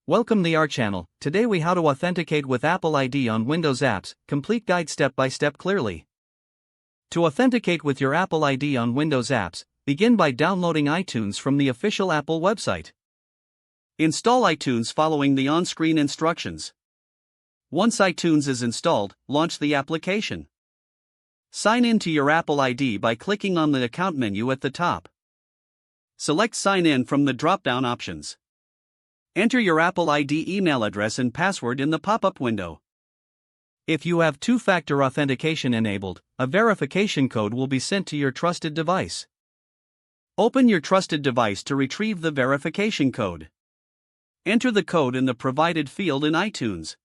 Welcome to our channel. Today we how to authenticate with Apple ID on Windows apps, complete guide step by step clearly. To authenticate with your Apple ID on Windows apps, begin by downloading iTunes from the official Apple website. Install iTunes following the on-screen instructions. Once iTunes is installed, launch the application. Sign in to your Apple ID by clicking on the account menu at the top. Select Sign In from the drop-down options. Enter your Apple ID email address and password in the pop-up window. If you have two-factor authentication enabled, a verification code will be sent to your trusted device. Open your trusted device to retrieve the verification code. Enter the code in the provided field in iTunes.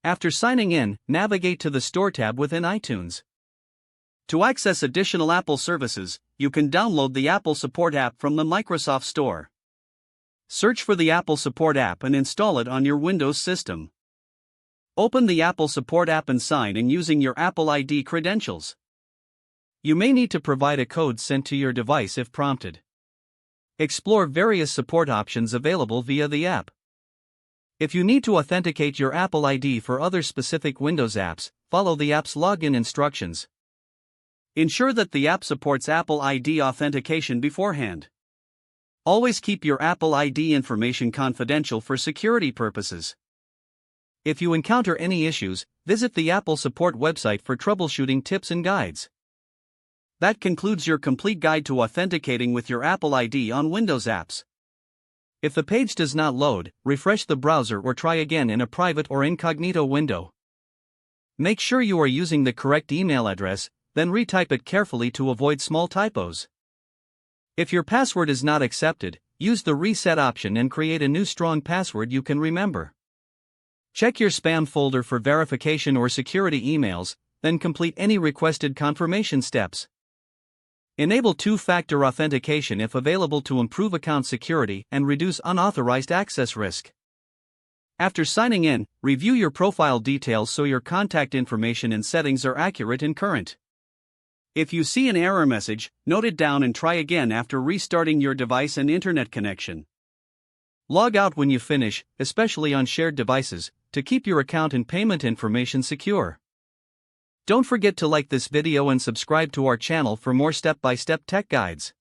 After signing in, navigate to the Store tab within iTunes. To access additional Apple services, you can download the Apple Support app from the Microsoft Store. Search for the Apple Support app and install it on your Windows system. Open the Apple Support app and sign in using your Apple ID credentials. You may need to provide a code sent to your device if prompted. Explore various support options available via the app. If you need to authenticate your Apple ID for other specific Windows apps, follow the app's login instructions. Ensure that the app supports Apple ID authentication beforehand. Always keep your Apple ID information confidential for security purposes. If you encounter any issues, visit the Apple Support website for troubleshooting tips and guides. That concludes your complete guide to authenticating with your Apple ID on Windows apps. If the page does not load, refresh the browser or try again in a private or incognito window. Make sure you are using the correct email address, then retype it carefully to avoid small typos. If your password is not accepted, use the reset option and create a new strong password you can remember. Check your spam folder for verification or security emails, then complete any requested confirmation steps. Enable two-factor authentication if available to improve account security and reduce unauthorized access risk. After signing in, review your profile details so your contact information and settings are accurate and current. If you see an error message, note it down and try again after restarting your device and internet connection. Log out when you finish, especially on shared devices, to keep your account and payment information secure. Don't forget to like this video and subscribe to our channel for more step-by-step tech guides.